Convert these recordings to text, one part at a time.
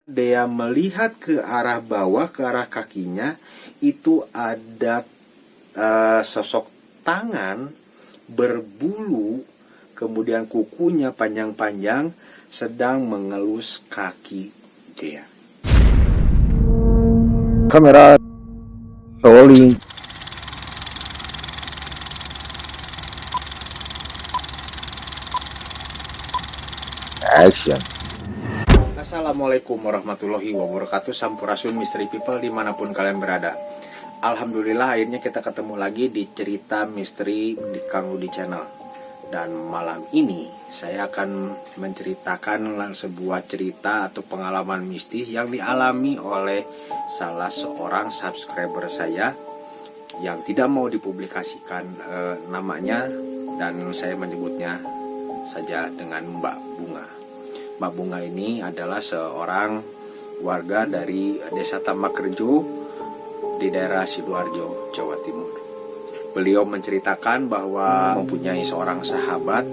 Dia melihat ke arah bawah, ke arah kakinya, itu ada sosok tangan berbulu, kemudian kukunya panjang-panjang, sedang mengelus kaki dia. Kamera rolling. Action. Assalamualaikum warahmatullahi wabarakatuh. Sampurasun Misteri People dimanapun kalian berada. Alhamdulillah akhirnya kita ketemu lagi di cerita misteri di Kang Rudi Channel. Dan malam ini saya akan menceritakan sebuah cerita atau pengalaman mistis yang dialami oleh salah seorang subscriber saya yang tidak mau dipublikasikan namanya, dan saya menyebutnya saja dengan Mbak Bunga. Mbak Bunga ini adalah seorang warga dari Desa Tambakrejo di daerah Sidoarjo, Jawa Timur. Beliau menceritakan bahwa mempunyai seorang sahabat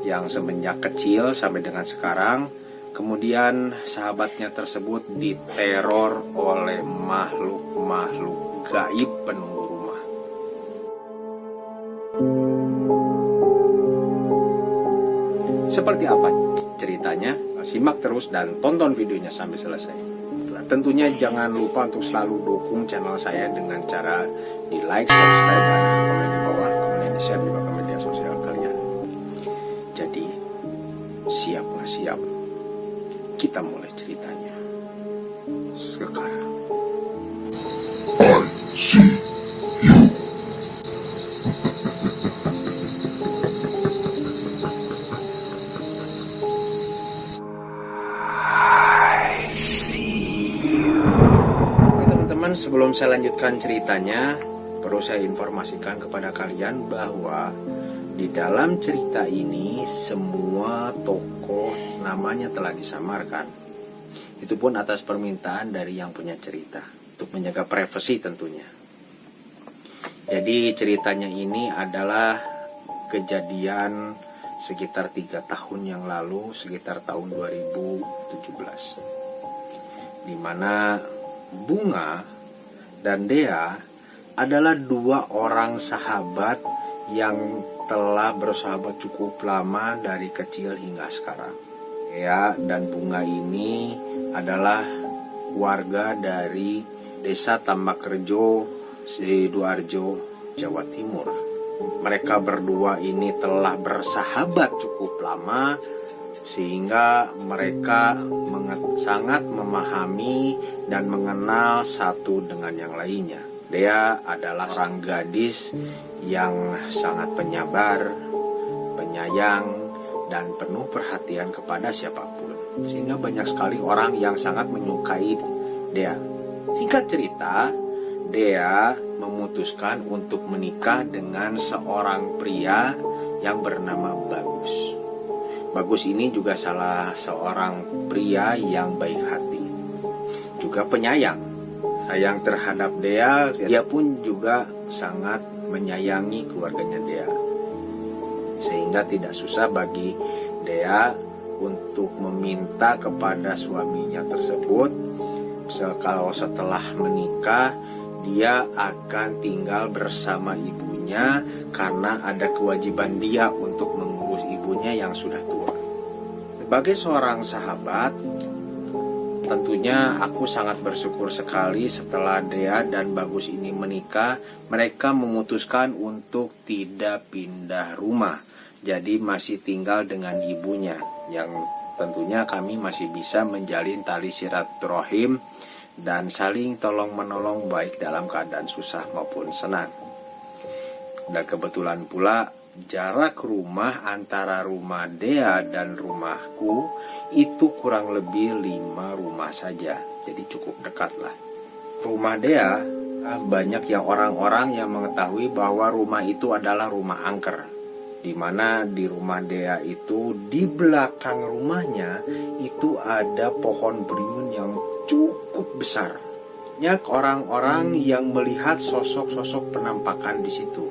yang semenjak kecil sampai dengan sekarang, kemudian sahabatnya tersebut diteror oleh makhluk-makhluk gaib penunggu rumah. Seperti apa ceritanya? Simak terus dan tonton videonya sampai selesai. Tentunya jangan lupa untuk selalu dukung channel saya dengan cara di like, subscribe, dan komen di bawah, kemudian di share juga ke media sosial kalian. Jadi siap nggak siap? Kita mulai ceritanya sekarang. Sebelum saya lanjutkan ceritanya, perlu saya informasikan kepada kalian bahwa di dalam cerita ini semua tokoh namanya telah disamarkan. Itu pun atas permintaan dari yang punya cerita, untuk menjaga privasi tentunya. Jadi ceritanya ini adalah kejadian sekitar 3 tahun yang lalu, sekitar tahun 2017, di mana Bunga dan Dea adalah 2 orang sahabat yang telah bersahabat cukup lama dari kecil hingga sekarang. Dea dan Bunga ini adalah warga dari Desa Tambakrejo, Sidoarjo, Jawa Timur. Mereka berdua ini telah bersahabat cukup lama, sehingga mereka sangat memahami dan mengenal satu dengan yang lainnya. Dea adalah seorang gadis yang sangat penyabar, penyayang, dan penuh perhatian kepada siapapun, sehingga banyak sekali orang yang sangat menyukai Dea. Singkat cerita, Dea memutuskan untuk menikah dengan seorang pria yang bernama Bagus. Bagus ini juga salah seorang pria yang baik hati, juga penyayang, sayang terhadap Dea. Dia pun juga sangat menyayangi keluarganya Dea, sehingga tidak susah bagi Dea untuk meminta kepada suaminya tersebut kalau setelah menikah dia akan tinggal bersama ibunya, karena ada kewajiban dia untuk mengurus ibunya yang sudah tua. Sebagai seorang sahabat, tentunya aku sangat bersyukur sekali setelah Dea dan Bagus ini menikah, mereka memutuskan untuk tidak pindah rumah. Jadi masih tinggal dengan ibunya, yang tentunya kami masih bisa menjalin tali silaturahim dan saling tolong-menolong baik dalam keadaan susah maupun senang. Dan kebetulan pula jarak rumah antara rumah Dea dan rumahku itu kurang lebih 5 rumah saja, jadi cukup dekat lah. Rumah Dea, banyak yang orang-orang yang mengetahui bahwa rumah itu adalah rumah angker, di mana di rumah Dea itu di belakang rumahnya itu ada pohon beriun yang cukup besar. Banyak orang-orang yang melihat sosok-sosok penampakan di situ,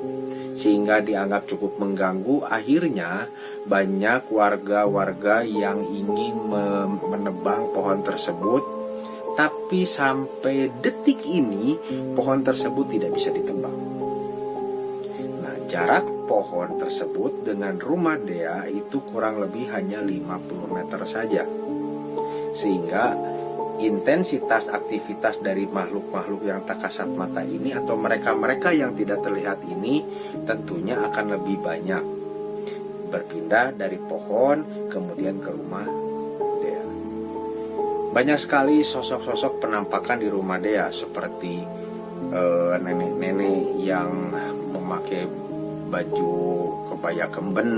sehingga dianggap cukup mengganggu. Akhirnya banyak warga-warga yang ingin menebang pohon tersebut, tapi sampai detik ini pohon tersebut tidak bisa ditebang. Nah, jarak pohon tersebut dengan rumah Dea itu kurang lebih hanya 50 meter saja. Sehingga intensitas aktivitas dari makhluk-makhluk yang tak kasat mata ini atau mereka-mereka yang tidak terlihat ini tentunya akan lebih banyak berpindah dari pohon kemudian ke rumah Dea. Banyak sekali sosok-sosok penampakan di rumah Dea, seperti nenek-nenek yang memakai baju kebaya kemben,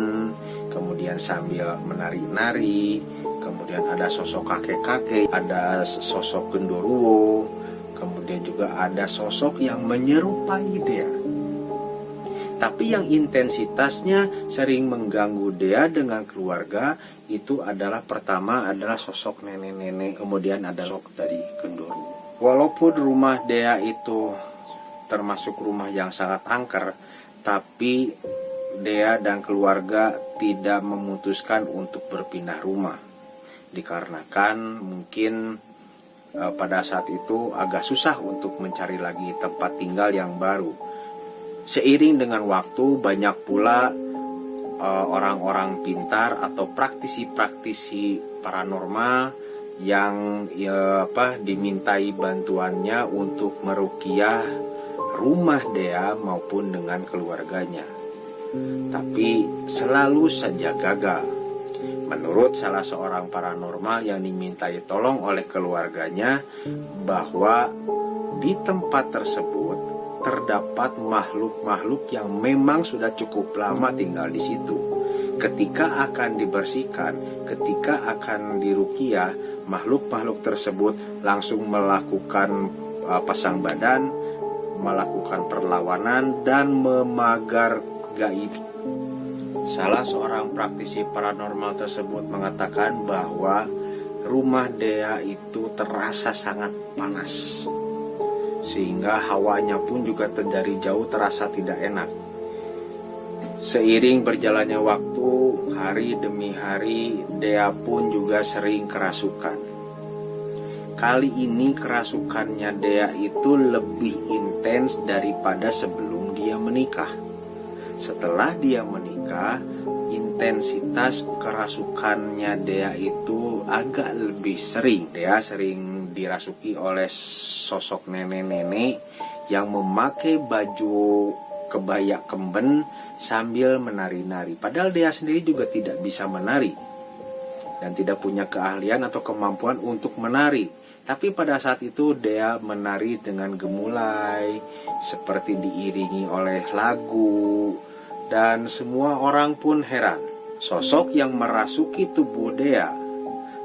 kemudian sambil menari-nari. Kemudian ada sosok kakek-kakek, ada sosok genderuwo, kemudian juga ada sosok yang menyerupai Dea. Tapi yang intensitasnya sering mengganggu Dea dengan keluarga itu adalah pertama adalah sosok nenek-nenek, kemudian ada sosok dari genderuwo. Walaupun rumah Dea itu termasuk rumah yang sangat angker, tapi Dea dan keluarga tidak memutuskan untuk berpindah rumah. Dikarenakan mungkin pada saat itu agak susah untuk mencari lagi tempat tinggal yang baru. Seiring dengan waktu banyak pula orang-orang pintar atau praktisi-praktisi paranormal yang dimintai bantuannya untuk meruqyah rumah Dea maupun dengan keluarganya. Tapi selalu saja gagal. Menurut salah seorang paranormal yang dimintai tolong oleh keluarganya, bahwa di tempat tersebut terdapat makhluk-makhluk yang memang sudah cukup lama tinggal di situ. Ketika akan dibersihkan, ketika akan diruqyah, makhluk-makhluk tersebut langsung melakukan pasang badan, melakukan perlawanan dan memagar gaib. Salah seorang praktisi paranormal tersebut mengatakan bahwa rumah Dea itu terasa sangat panas, sehingga hawanya pun juga dari jauh terasa tidak enak. Seiring berjalannya waktu, hari demi hari, Dea pun juga sering kerasukan. Kali ini kerasukannya Dea itu lebih intens daripada sebelum dia menikah. Setelah dia menikah, intensitas kerasukannya Dea itu agak lebih sering. Dea sering dirasuki oleh sosok nenek-nenek yang memakai baju kebaya kemben sambil menari-nari. Padahal Dea sendiri juga tidak bisa menari dan tidak punya keahlian atau kemampuan untuk menari. Tapi pada saat itu Dea menari dengan gemulai, seperti diiringi oleh lagu. Dan semua orang pun heran. Sosok yang merasuki tubuh Dea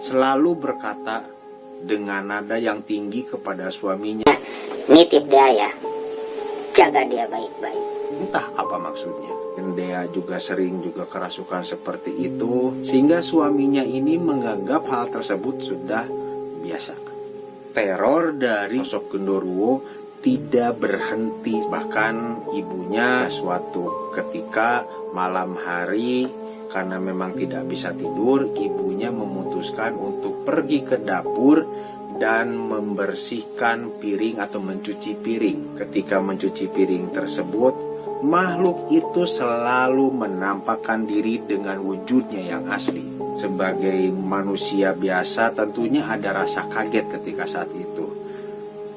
selalu berkata dengan nada yang tinggi kepada suaminya, "Nitip Dea ya, jaga dia baik-baik." Entah apa maksudnya. Dan Dea juga sering juga kerasukan seperti itu, sehingga suaminya ini menganggap hal tersebut sudah biasa. Teror dari sosok genderuwo tidak berhenti. Bahkan ibunya suatu ketika malam hari, karena memang tidak bisa tidur, ibunya memutuskan untuk pergi ke dapur dan membersihkan piring atau mencuci piring. Ketika mencuci piring tersebut, makhluk itu selalu menampakkan diri dengan wujudnya yang asli. Sebagai manusia biasa tentunya ada rasa kaget ketika saat itu.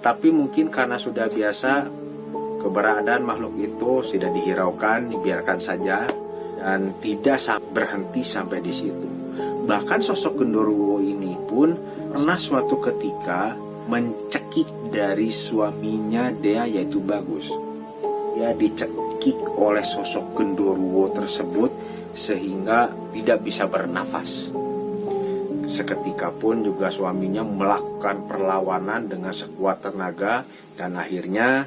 Tapi mungkin karena sudah biasa, keberadaan makhluk itu sudah dihiraukan, dibiarkan saja, dan tidak berhenti sampai di situ. Bahkan sosok genderuwo ini pun pernah suatu ketika mencekik dari suaminya Dea, yaitu Bagus. Dia dicekik oleh sosok genderuwo tersebut sehingga tidak bisa bernafas. Seketika pun juga suaminya melakukan perlawanan dengan sekuat tenaga, dan akhirnya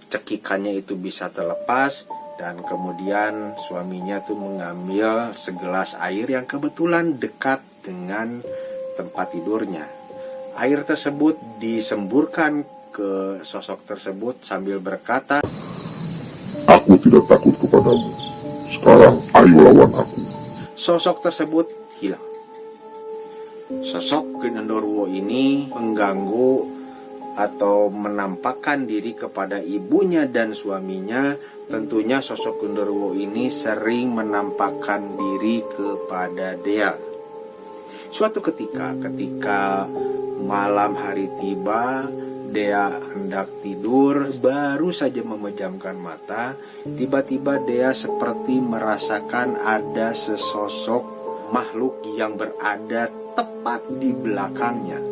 cekikannya itu bisa terlepas, dan kemudian suaminya tuh mengambil segelas air yang kebetulan dekat dengan tempat tidurnya. Air tersebut disemburkan ke sosok tersebut sambil berkata, "Aku tidak takut kepadamu. Sekarang ayo lawan aku." sosok tersebut hilang. Sosok Genderuwo ini mengganggu atau menampakkan diri kepada ibunya dan suaminya. Tentunya sosok Genderuwo ini sering menampakkan diri kepada Dea. Suatu ketika malam hari tiba, Dea hendak tidur, baru saja memejamkan mata, tiba-tiba Dea seperti merasakan ada sesosok makhluk yang berada tepat di belakangnya.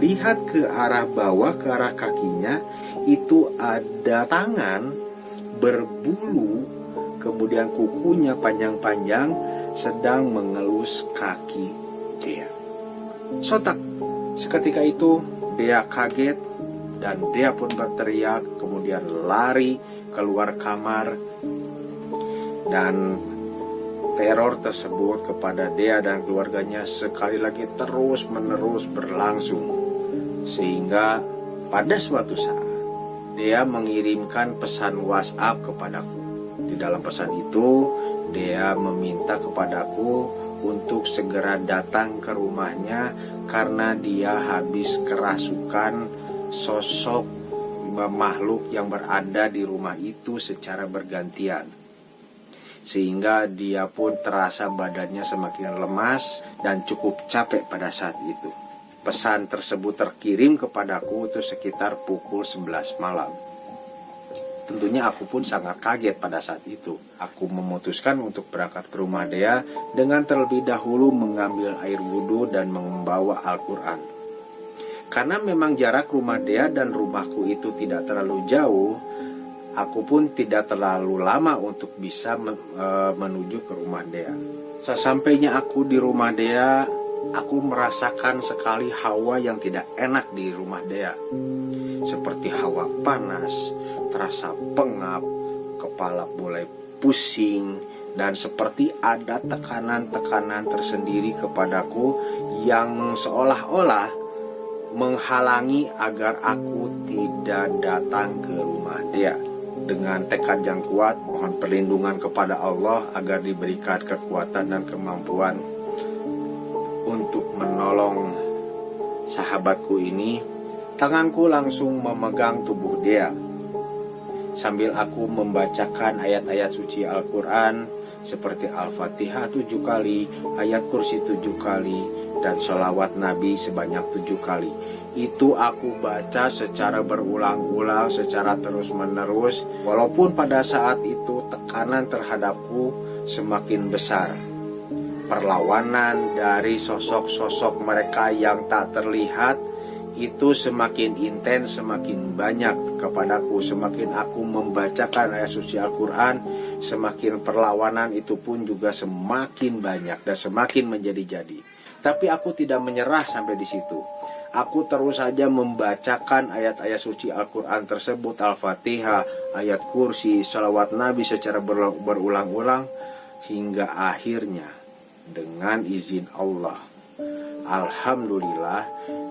Lihat ke arah bawah, ke arah kakinya, itu ada tangan berbulu, kemudian kukunya panjang-panjang, sedang mengelus kaki Dea. Sontak, seketika itu Dea kaget dan Dea pun berteriak, kemudian lari keluar kamar, dan teror tersebut kepada Dea dan keluarganya sekali lagi terus-menerus berlangsung. Sehingga pada suatu saat Dea mengirimkan pesan WhatsApp kepadaku. Di dalam pesan itu Dea meminta kepadaku untuk segera datang ke rumahnya karena dia habis kerasukan sosok makhluk yang berada di rumah itu secara bergantian. Sehingga dia pun terasa badannya semakin lemas dan cukup capek pada saat itu. Pesan tersebut terkirim kepadaku itu sekitar pukul 11 malam. Tentunya aku pun sangat kaget pada saat itu. Aku memutuskan untuk berangkat ke rumah Dea dengan terlebih dahulu mengambil air wudhu dan membawa Al-Quran. Karena memang jarak rumah Dea dan rumahku itu tidak terlalu jauh, aku pun tidak terlalu lama untuk bisa menuju ke rumah Dea. Sesampainya aku di rumah Dea, aku merasakan sekali hawa yang tidak enak di rumah Dea. Seperti hawa panas, terasa pengap, kepala mulai pusing, dan seperti ada tekanan-tekanan tersendiri kepadaku yang seolah-olah menghalangi agar aku tidak datang ke rumah Dea. Dengan tekad yang kuat, mohon perlindungan kepada Allah agar diberikan kekuatan dan kemampuan untuk menolong sahabatku ini. Tanganku langsung memegang tubuh Dea sambil aku membacakan ayat-ayat suci Al-Quran seperti Al-Fatihah 7 kali, ayat kursi 7 kali, dan sholawat Nabi sebanyak 7 kali. Itu aku baca secara berulang-ulang, secara terus-menerus, walaupun pada saat itu tekanan terhadapku semakin besar. Perlawanan dari sosok-sosok mereka yang tak terlihat itu semakin intens, semakin banyak kepadaku. Semakin aku membacakan ayat suci Al-Quran, semakin perlawanan itu pun juga semakin banyak dan semakin menjadi-jadi. Tapi aku tidak menyerah sampai di situ. Aku terus saja membacakan ayat-ayat suci Al-Quran tersebut, Al-Fatihah, ayat kursi, salawat Nabi secara berulang-ulang, hingga akhirnya dengan izin Allah, alhamdulillah,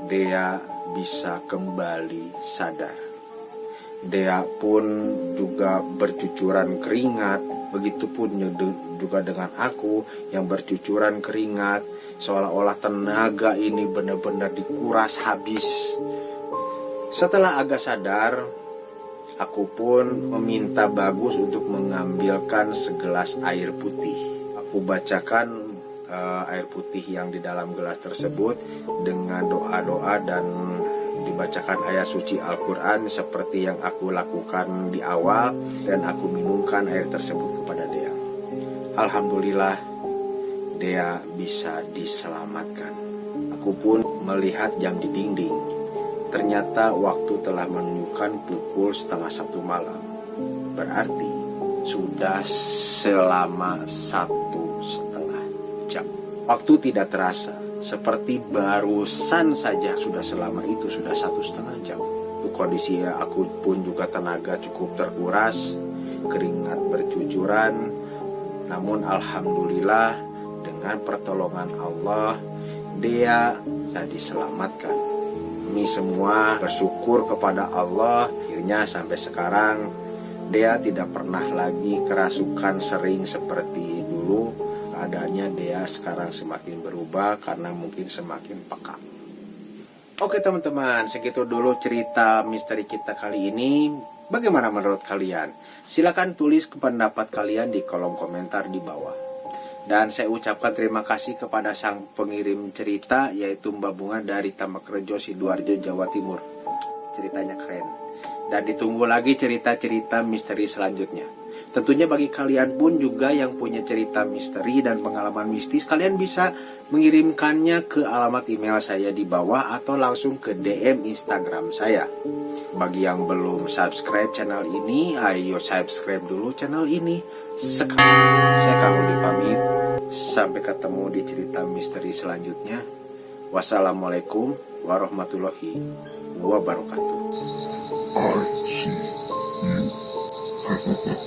Dea bisa kembali sadar. Dea pun juga bercucuran keringat, begitupun juga dengan aku yang bercucuran keringat, seolah-olah tenaga ini benar-benar dikuras habis. Setelah agak sadar, aku pun meminta Bagus untuk mengambilkan segelas air putih. Aku bacakan air putih yang di dalam gelas tersebut dengan doa-doa dan dibacakan ayat suci Al-Quran seperti yang aku lakukan di awal, dan aku minumkan air tersebut kepada Dea. Alhamdulillah, Dea bisa diselamatkan. Aku pun melihat jam di dinding. Ternyata waktu telah menunjukkan pukul 12:30 malam. Berarti sudah selama 1,5 jam. Waktu tidak terasa, seperti barusan saja sudah selama itu, sudah 1,5 jam. Kondisi aku pun juga tenaga cukup terkuras, keringat bercucuran. Namun alhamdulillah dengan pertolongan Allah, Dea bisa diselamatkan. Ini semua bersyukur kepada Allah. Akhirnya sampai sekarang Dea tidak pernah lagi kerasukan sering seperti dulu. Keadaannya Sepertinya Dea sekarang semakin berubah karena mungkin semakin peka. Oke teman-teman, segitu dulu cerita misteri kita kali ini. Bagaimana menurut kalian? Silakan tulis pendapat kalian di kolom komentar di bawah. Dan saya ucapkan terima kasih kepada sang pengirim cerita, yaitu Mbak Bunga dari Tambakrejo, Sidoarjo, Jawa Timur. Ceritanya keren. Dan ditunggu lagi cerita-cerita misteri selanjutnya. Tentunya bagi kalian pun juga yang punya cerita misteri dan pengalaman mistis, kalian bisa mengirimkannya ke alamat email saya di bawah atau langsung ke DM Instagram saya. Bagi yang belum subscribe channel ini, ayo subscribe dulu channel ini sekarang. Saya Kang Udi pamit. Sampai ketemu di cerita misteri selanjutnya. Wassalamualaikum warahmatullahi wabarakatuh. I see you.